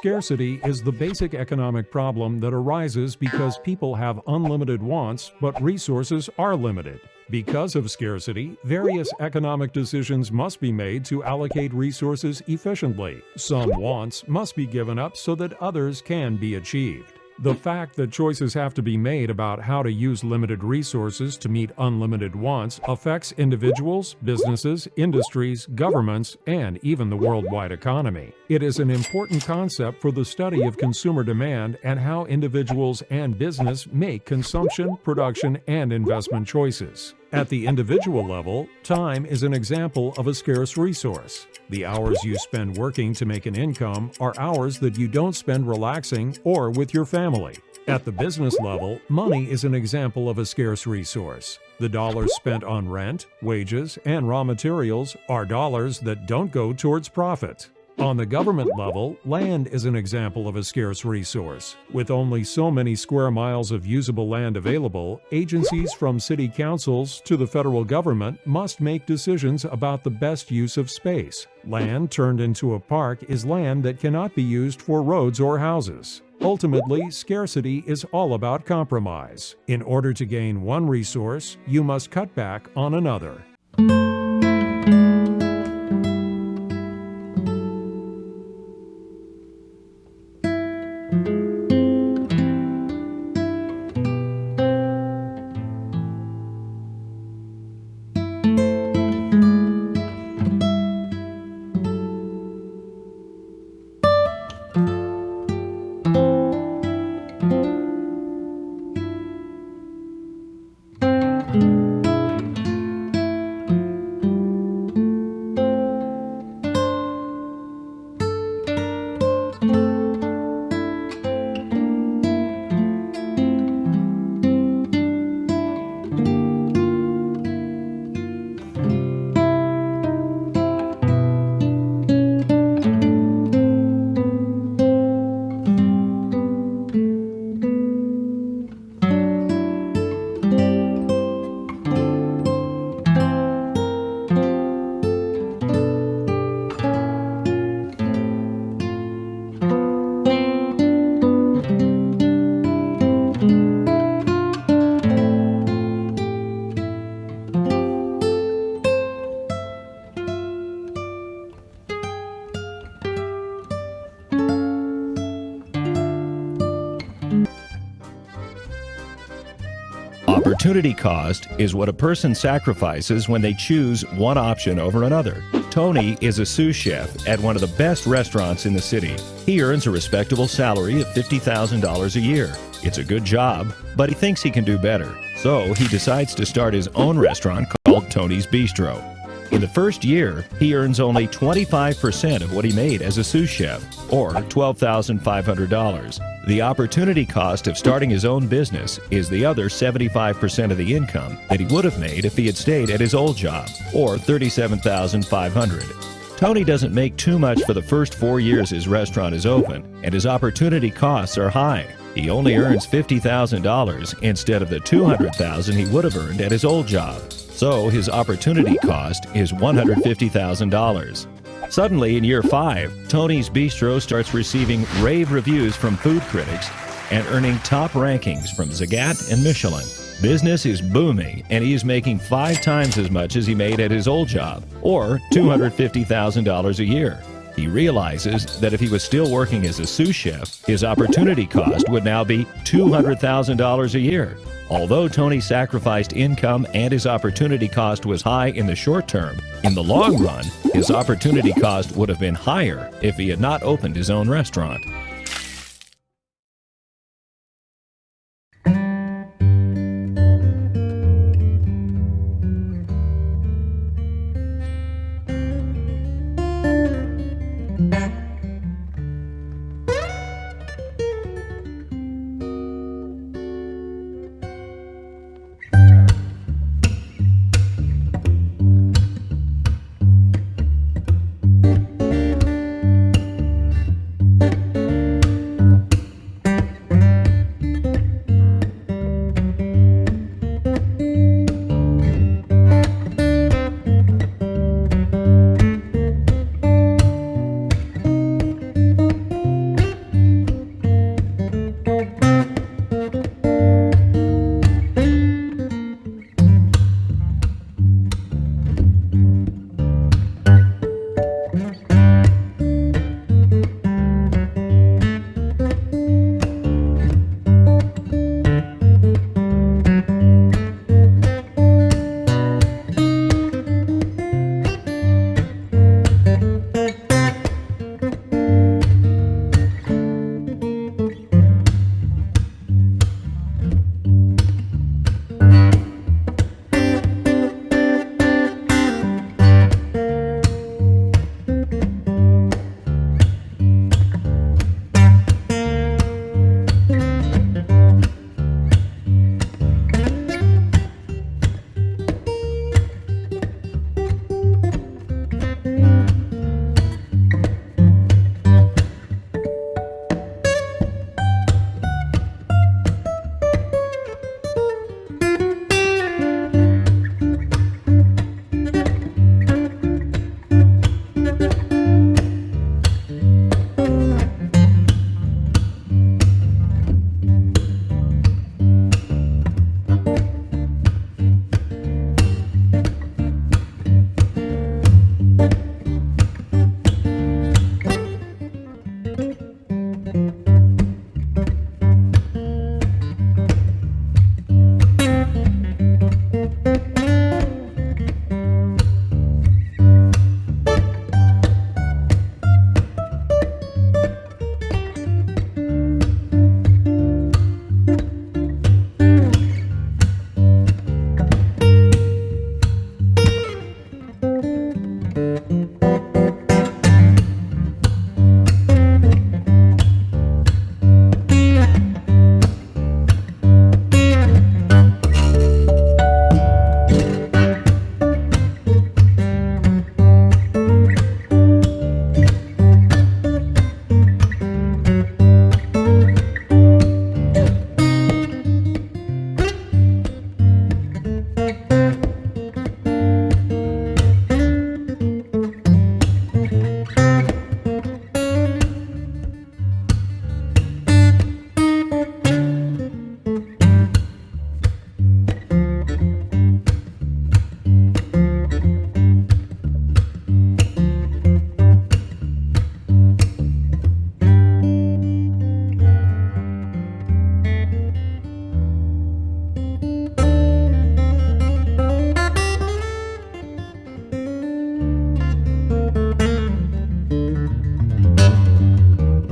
Scarcity is the basic economic problem that arises because people have unlimited wants, but resources are limited. Because of scarcity, various economic decisions must be made to allocate resources efficiently. Some wants must be given up so that others can be achieved. The fact that choices have to be made about how to use limited resources to meet unlimited wants affects individuals, businesses, industries, governments, and even the worldwide economy. It is an important concept for the study of consumer demand and how individuals and business make consumption, production, and investment choices. At the individual level, time is an example of a scarce resource. The hours you spend working to make an income are hours that you don't spend relaxing or with your family. At the business level, money is an example of a scarce resource. The dollars spent on rent, wages, and raw materials are dollars that don't go towards profit. On the government level, land is an example of a scarce resource. With only so many square miles of usable land available, agencies from city councils to the federal government must make decisions about the best use of space. Land turned into a park is land that cannot be used for roads or houses. Ultimately, scarcity is all about compromise. In order to gain one resource, you must cut back on another. Opportunity cost is what a person sacrifices when they choose one option over another. Tony is a sous chef at one of the best restaurants in the city. He earns a respectable salary of $50,000 a year. It's a good job, but he thinks he can do better. So he decides to start his own restaurant called Tony's Bistro. In the first year, he earns only 25% of what he made as a sous chef, or $12,500. The opportunity cost of starting his own business is the other 75% of the income that he would have made if he had stayed at his old job, or $37,500. Tony doesn't make too much for the first 4 years his restaurant is open, and his opportunity costs are high. He only earns $50,000 instead of the $200,000 he would have earned at his old job. So his opportunity cost is $150,000. Suddenly, in year 5, Tony's Bistro starts receiving rave reviews from food critics and earning top rankings from Zagat and Michelin. Business is booming, and he is making 5 times as much as he made at his old job, or $250,000 a year. He realizes that if he was still working as a sous chef, his opportunity cost would now be $200,000 a year. Although Tony sacrificed income and his opportunity cost was high in the short term, in the long run, his opportunity cost would have been higher if he had not opened his own restaurant.